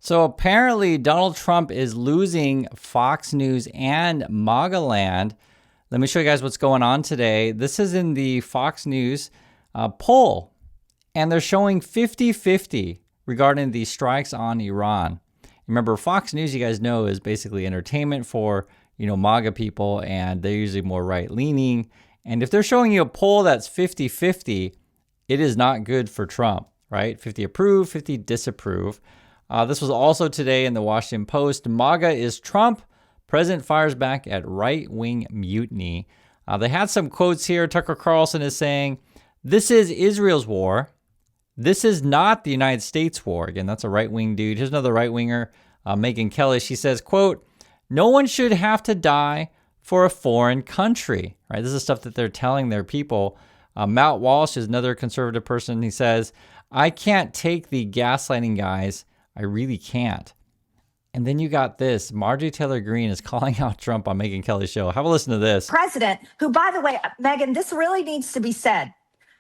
So apparently Donald Trump is losing Fox News and MAGA land. Let me show you guys what's going on today. This is in the Fox News poll, and they're showing 50-50 regarding the strikes on Iran. Remember, Fox News, you guys know, is basically entertainment for, MAGA people, and they're usually more right-leaning. And if they're showing you a poll that's 50-50, it is not good for Trump, right? 50 approve, 50 disapprove. This was also today in the Washington Post. MAGA is Trump. President fires back at right-wing mutiny. They had some quotes here. Tucker Carlson is saying, "This is Israel's war. This is not the United States war." Again, that's a right-wing dude. Here's another right-winger, Megyn Kelly. She says, quote, "No one should have to die for a foreign country." Right? This is stuff that they're telling their people. Matt Walsh is another conservative person. He says, "I can't take the gaslighting guys. I really can't." And then you got this. Marjorie Taylor Greene is calling out Trump on Megyn Kelly's show. Have a listen to this. President, who, by the way, Megyn, this really needs to be said.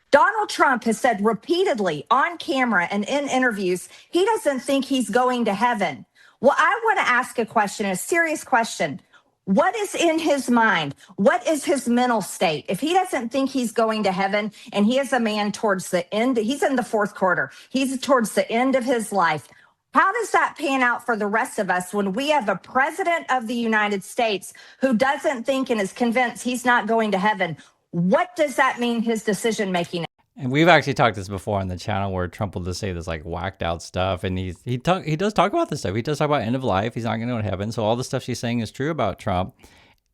Donald Trump has said repeatedly on camera and in interviews, he doesn't think he's going to heaven. Well, I want to ask a question, a serious question. What is in his mind? What is his mental state? If he doesn't think he's going to heaven and he is a man towards the end, he's in the fourth quarter, he's towards the end of his life. How does that pan out for the rest of us when we have a president of the United States who doesn't think and is convinced he's not going to heaven? What does that mean, his decision making? And we've actually talked this before on the channel where Trump will just say this like whacked out stuff. And he does talk about this stuff. He does talk about end of life. He's not going to go to heaven. So all the stuff she's saying is true about Trump.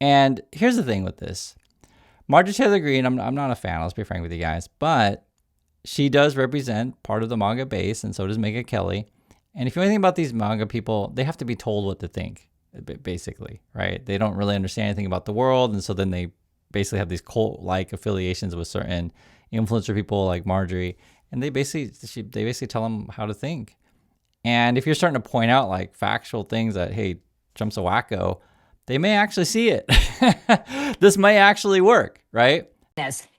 And here's the thing with this. Marjorie Taylor Greene, I'm not a fan. Let's be frank with you guys. But she does represent part of the MAGA base, and so does Megyn Kelly. And if you know anything about these MAGA people, they have to be told what to think, basically, right? They don't really understand anything about the world. And so then they basically have these cult-like affiliations with certain influencer people like Marjorie. And they basically tell them how to think. And if you're starting to point out like factual things that, hey, Trump's a wacko, they may actually see it. This may actually work, right?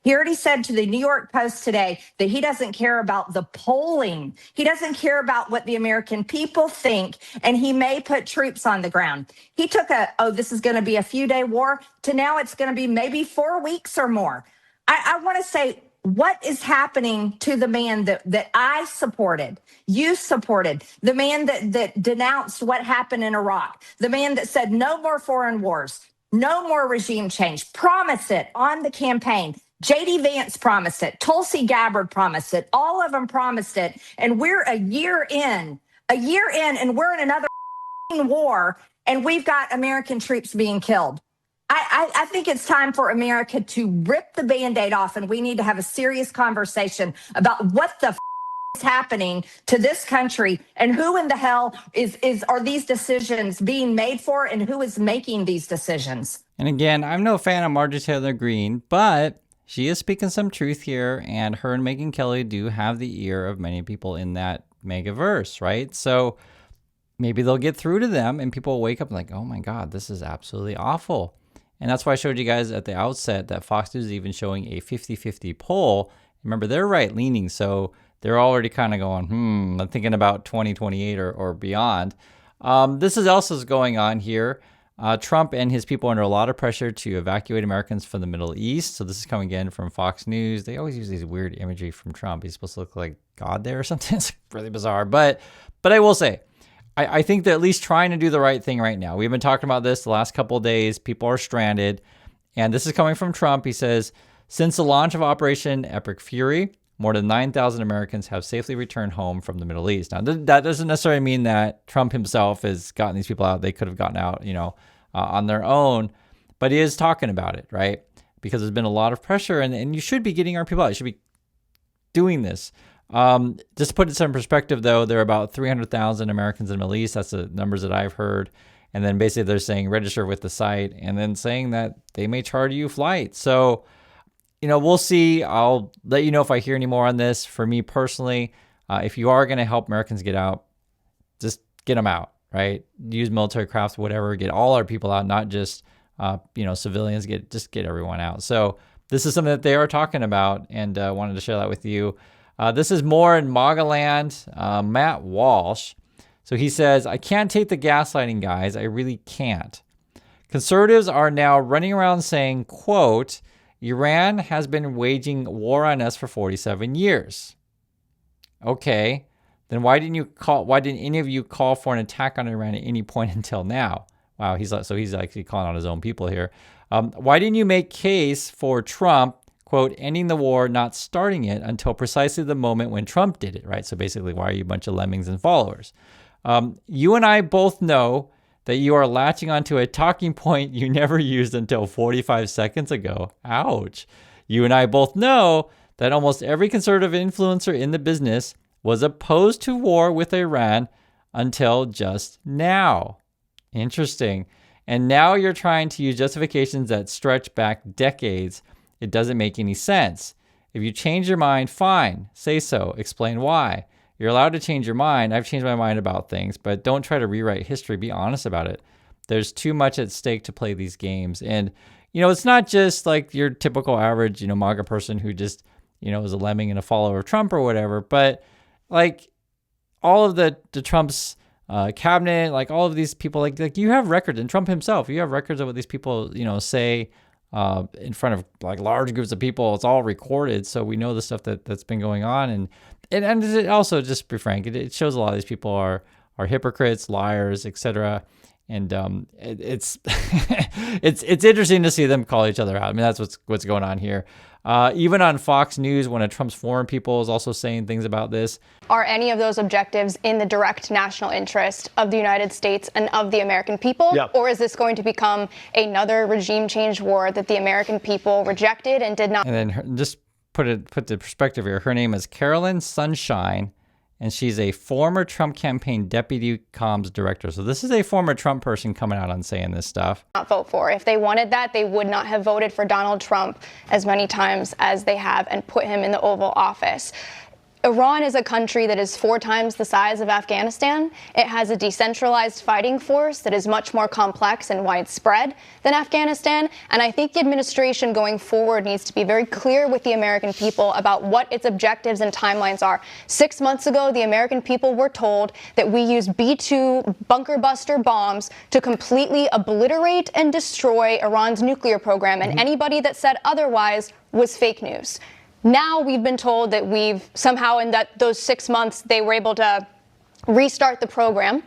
He already said to the New York Post today that he doesn't care about the polling. He doesn't care about what the American people think, and he may put troops on the ground. He took this is going to be a few-day war, to now it's going to be maybe 4 weeks or more. I want to say, what is happening to the man that I supported, you supported, the man that denounced what happened in Iraq, the man that said no more foreign wars, no more regime change, promised it on the campaign. J.D. Vance promised it. Tulsi Gabbard promised it. All of them promised it. And we're a year in, and we're in another war, and we've got American troops being killed. I think it's time for America to rip the Band-Aid off, and we need to have a serious conversation about what the is happening to this country and who in the hell are these decisions being made for, and who is making these decisions. And again, I'm no fan of Marjorie Taylor Greene, but she is speaking some truth here, and her and Megyn Kelly do have the ear of many people in that megaverse, right? So maybe they'll get through to them and people will wake up like, oh my God, this is absolutely awful. And that's why I showed you guys at the outset that Fox News is even showing a 50-50 poll. Remember, they're right-leaning, so they're already kind of going, I'm thinking about 2028 or beyond. This is also going on here. Trump and his people are under a lot of pressure to evacuate Americans from the Middle East. So this is coming again from Fox News. They always use these weird imagery from Trump. He's supposed to look like God there or something. It's really bizarre. But I will say, I think they're at least trying to do the right thing right now. We've been talking about this the last couple of days. People are stranded. And this is coming from Trump. He says, since the launch of Operation Epic Fury, more than 9,000 Americans have safely returned home from the Middle East. Now, that doesn't necessarily mean that Trump himself has gotten these people out. They could have gotten out, on their own. But he is talking about it, right? Because there's been a lot of pressure, and you should be getting our people out. You should be doing this. Just to put it in some perspective, though, there are about 300,000 Americans in the Middle East. That's the numbers that I've heard. And then basically they're saying register with the site, and then saying that they may charge you flights. So, we'll see. I'll let you know if I hear any more on this. For me personally, if you are going to help Americans get out, just get them out, right? Use military crafts, whatever. Get all our people out, not just, civilians. Just get everyone out. So this is something that they are talking about, and wanted to share that with you. This is more in MAGA land. Matt Walsh. So he says, I can't take the gaslighting, guys. I really can't. Conservatives are now running around saying, quote, Iran has been waging war on us for 47 years. Okay, then why didn't any of you call for an attack on Iran at any point until now? Wow, he's actually calling on his own people here. Why didn't you make case for Trump, quote, ending the war, not starting it until precisely the moment when Trump did it, right? So basically, why are you a bunch of lemmings and followers? You and I both know that you are latching onto a talking point you never used until 45 seconds ago. Ouch. You and I both know that almost every conservative influencer in the business was opposed to war with Iran until just now. Interesting. And now you're trying to use justifications that stretch back decades. It doesn't make any sense. If you change your mind, fine. Say so. Explain why. You're allowed to change your mind. I've changed my mind about things, but don't try to rewrite history. Be honest about it. There's too much at stake to play these games. And, it's not just like your typical average, MAGA person who just, is a lemming and a follower of Trump or whatever. But like all of the Trump's cabinet, like all of these people, like you have records, and Trump himself, you have records of what these people, say in front of like large groups of people. It's all recorded, so we know the stuff that's been going on. And it also, just to be frank, it shows a lot of these people are hypocrites, liars, etc. And it's it's interesting to see them call each other out. I mean, that's what's going on here. Even on Fox News, one of Trump's foreign people is also saying things about this. Are any of those objectives in the direct national interest of the United States and of the American people? Yep. Or is this going to become another regime change war that the American people rejected and did not? And then just put the perspective here. Her name is Carolyn Sunshine, and she's a former Trump campaign deputy comms director. So this is a former Trump person coming out and saying this stuff. Not vote for. If they wanted that, they would not have voted for Donald Trump as many times as they have and put him in the Oval Office. Iran is a country that is 4 times the size of Afghanistan. It has a decentralized fighting force that is much more complex and widespread than Afghanistan. And I think the administration going forward needs to be very clear with the American people about what its objectives and timelines are. 6 months ago, the American people were told that we use B-2 bunker buster bombs to completely obliterate and destroy Iran's nuclear program. And anybody that said otherwise was fake news. Now we've been told that we've somehow in those 6 months they were able to restart the program.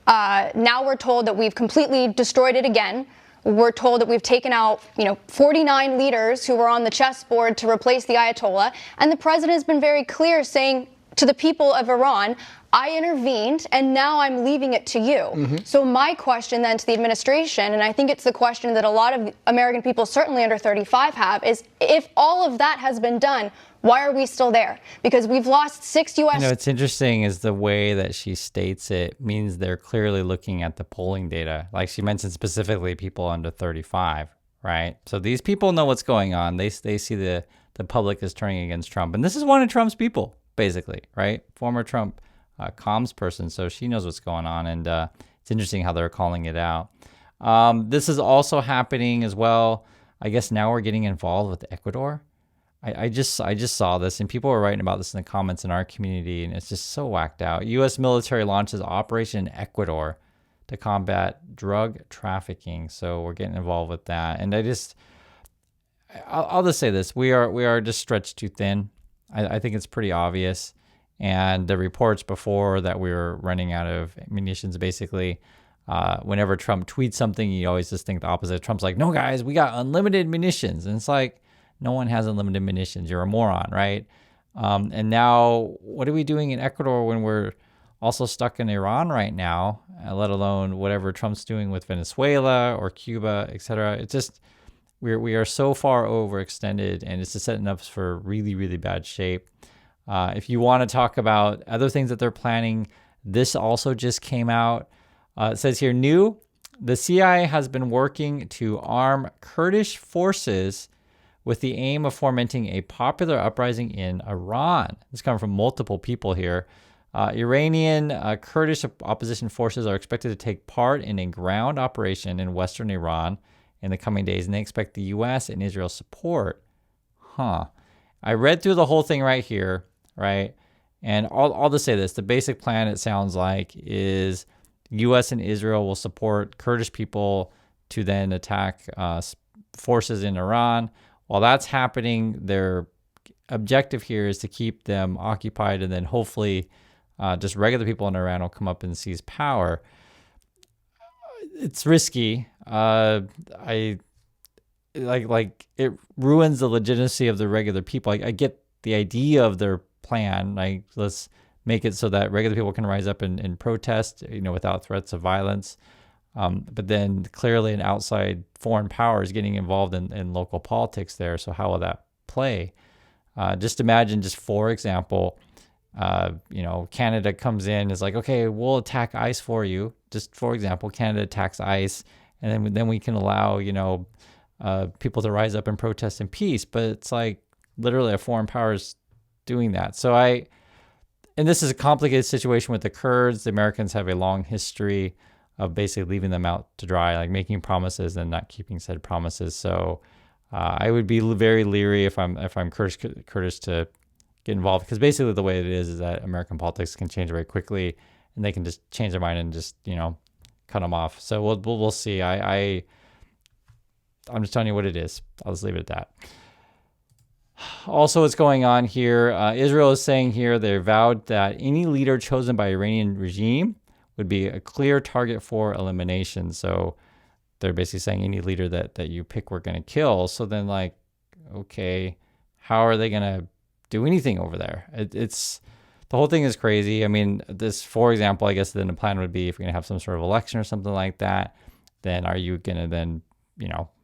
Now we're told that we've completely destroyed it again. We're told that we've taken out, 49 leaders who were on the chessboard to replace the Ayatollah. And the president has been very clear saying to the people of Iran, I intervened and now I'm leaving it to you. So my question then to the administration, and I think it's the question that a lot of American people, certainly under 35, have, is if all of that has been done, why are we still there? Because we've lost 6 U.S. What's interesting is the way that she states it means they're clearly looking at the polling data. Like she mentioned specifically people under 35, right? So these people know what's going on. They see the public is turning against Trump. And this is one of Trump's people, basically, right? Former Trump comms person, so she knows what's going on, and it's interesting how they're calling it out. This is also happening as well. I guess now we're getting involved with Ecuador. I just saw this, and people were writing about this in the comments in our community, and it's just so whacked out. U.S. military launches Operation Ecuador to combat drug trafficking, so we're getting involved with that. And I'll just say this: we are just stretched too thin. I think it's pretty obvious. And the reports before that we were running out of munitions, basically, whenever Trump tweets something, you always just think the opposite. Trump's like, no, guys, we got unlimited munitions. And it's like, no one has unlimited munitions. You're a moron, right? And now what are we doing in Ecuador when we're also stuck in Iran right now, let alone whatever Trump's doing with Venezuela or Cuba, et cetera? It's just, we are so far overextended, and it's just setting us for really, really bad shape. If you want to talk about other things that they're planning, this also just came out. It says here, the CIA has been working to arm Kurdish forces with the aim of fomenting a popular uprising in Iran. This comes from multiple people here. Iranian Kurdish opposition forces are expected to take part in a ground operation in western Iran in the coming days, and they expect the U.S. and Israel support. I read through the whole thing right here, right? And I'll just say this. The basic plan, it sounds like, is U.S. and Israel will support Kurdish people to then attack forces in Iran. While that's happening, their objective here is to keep them occupied, and then hopefully just regular people in Iran will come up and seize power. It's risky. I like it ruins the legitimacy of the regular people. I get the idea of their plan. Like, let's make it so that regular people can rise up and protest, without threats of violence. But then clearly an outside foreign power is getting involved in local politics there. So how will that play? Just imagine, just for example, Canada comes in, is like, okay, we'll attack ICE for you. Just for example, Canada attacks ICE, and then we can allow, people to rise up and protest in peace. But it's like literally a foreign power is doing that. So and this is a complicated situation with the Kurds. The Americans have a long history of basically leaving them out to dry, like making promises and not keeping said promises. So I would be very leery if I'm Kurdish to get involved, because basically the way it is that American politics can change very quickly, and they can just change their mind and just cut them off. So we'll see. I'm just telling you what it is. I'll just leave it at that. Also, what's going on here? Israel is saying here they vowed that any leader chosen by Iranian regime would be a clear target for elimination. So they're basically saying any leader that you pick, we're going to kill. So then, like, okay, how are they going to do anything over there? It's the whole thing is crazy. I mean, this, for example, I guess then the plan would be, if you're going to have some sort of election or something like that, then are you going to then,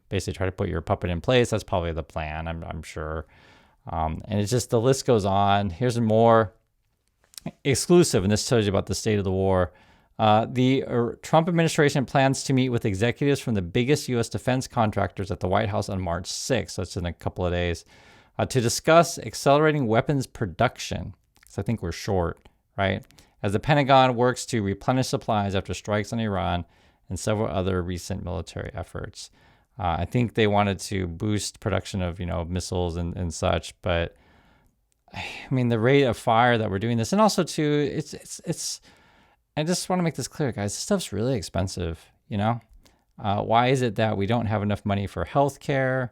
basically try to put your puppet in place? That's probably the plan, I'm sure. And it's just, the list goes on. Here's more exclusive, and this tells you about the state of the war. The Trump administration plans to meet with executives from the biggest U.S. defense contractors at the White House on March 6th, so it's in a couple of days, to discuss accelerating weapons production. So I think we're short, right? As the Pentagon works to replenish supplies after strikes on Iran and several other recent military efforts. I think they wanted to boost production of, missiles and such, but I mean, the rate of fire that we're doing this, and also too, it's, I just want to make this clear, guys, this stuff's really expensive, Why is it that we don't have enough money for healthcare?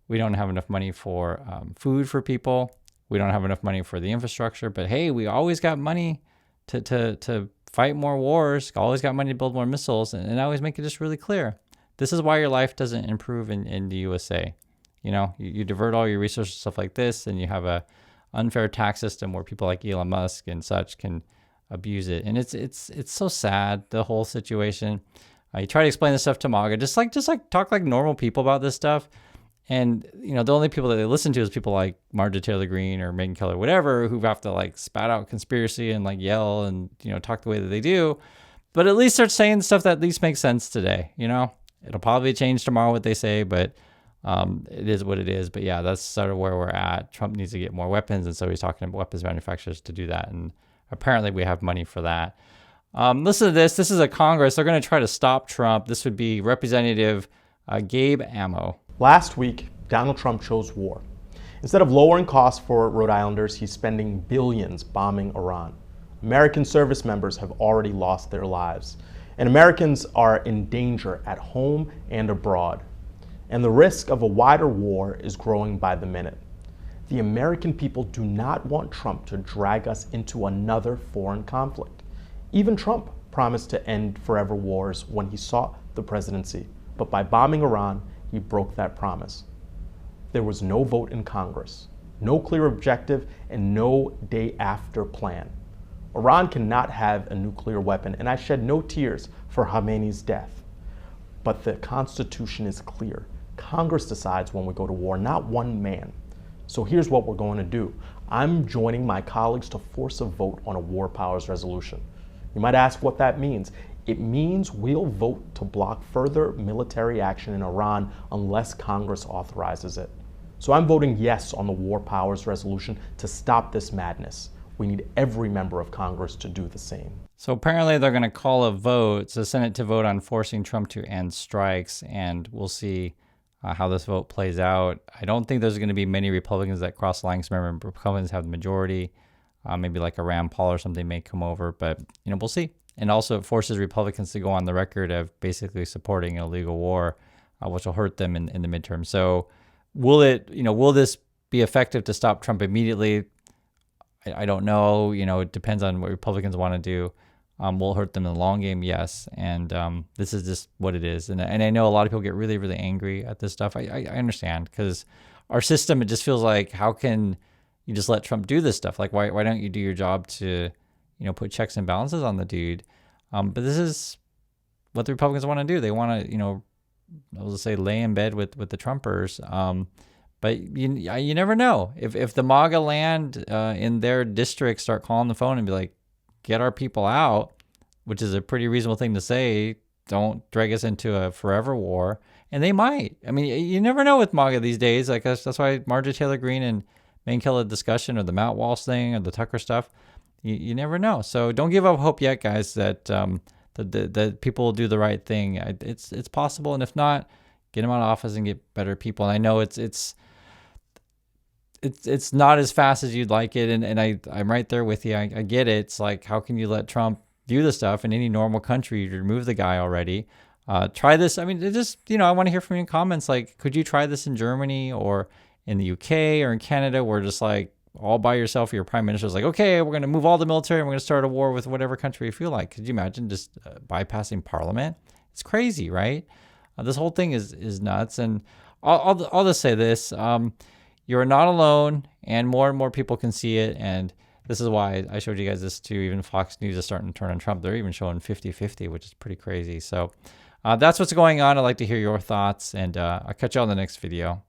We don't have enough money for food for people. We don't have enough money for the infrastructure, but hey, we always got money to fight more wars, always got money to build more missiles, and I always make it just really clear. This is why your life doesn't improve in the USA. You divert all your resources, stuff like this, and you have a unfair tax system where people like Elon Musk and such can abuse it. And it's so sad, the whole situation. You try to explain this stuff to MAGA, just like talk like normal people about this stuff. And, the only people that they listen to is people like Marjorie Taylor Greene or Megyn Kelly or whatever, who have to like spat out conspiracy and like yell and, talk the way that they do. But at least they're saying stuff that at least makes sense today, It'll probably change tomorrow what they say, but it is what it is. But yeah, that's sort of where we're at. Trump needs to get more weapons, and so he's talking about weapons manufacturers to do that. And apparently we have money for that. Listen to this. This is a Congress. They're going to try to stop Trump. This would be Representative Gabe Amo. Last week, Donald Trump chose war. Instead of lowering costs for Rhode Islanders, he's spending billions bombing Iran. American service members have already lost their lives, and Americans are in danger at home and abroad. And the risk of a wider war is growing by the minute. The American people do not want Trump to drag us into another foreign conflict. Even Trump promised to end forever wars when he sought the presidency, but by bombing Iran, he broke that promise. There was no vote in Congress, no clear objective, and no day after plan. Iran cannot have a nuclear weapon, and I shed no tears for Khamenei's death. But the Constitution is clear. Congress decides when we go to war, not one man. So here's what we're going to do. I'm joining my colleagues to force a vote on a war powers resolution. You might ask what that means. It means we'll vote to block further military action in Iran unless Congress authorizes it. So I'm voting yes on the war powers resolution to stop this madness. We need every member of Congress to do the same. So apparently they're going to call a vote, the Senate to vote on forcing Trump to end strikes, and we'll see how this vote plays out. I don't think there's going to be many Republicans that cross the line. Remember, Republicans have the majority. Maybe like a Rand Paul or something may come over, but we'll see. And also it forces Republicans to go on the record of basically supporting an illegal war, which will hurt them in the midterm. So will this be effective to stop Trump immediately? I don't know. It depends on what Republicans want to do. Will hurt them in the long game, yes. And this is just what it is. And I know a lot of people get really, really angry at this stuff. I understand, because our system, it just feels like, how can you just let Trump do this stuff? Like, why don't you do your job to, put checks and balances on the dude? But this is what the Republicans want to do. They want to, I'll just say, lay in bed with the Trumpers. But you never know. If the MAGA land in their district start calling the phone and be like, get our people out, which is a pretty reasonable thing to say, don't drag us into a forever war. And they might. I mean, you never know with MAGA these days. Like that's why Marjorie Taylor Greene and Megyn Kelly discussion, or the Matt Walsh thing, or the Tucker stuff, you never know. So don't give up hope yet, guys, that that people will do the right thing. It's possible. And if not, get them out of office and get better people. And I know it's not as fast as you'd like it. And I'm right there with you. I get it. It's like, how can you let Trump do the stuff in any normal country? You remove the guy already. Try this. I mean, it just, I want to hear from you in comments. Like, could you try this in Germany or in the UK or in Canada, where just like all by yourself, your prime minister's like, okay, we're going to move all the military and we're going to start a war with whatever country you feel like. Could you imagine just bypassing parliament? It's crazy, right? This whole thing is nuts. And I'll just say this. You're not alone, and more people can see it. And this is why I showed you guys this too. Even Fox News is starting to turn on Trump. They're even showing 50-50, which is pretty crazy. So that's what's going on. I'd like to hear your thoughts, and I'll catch you on the next video.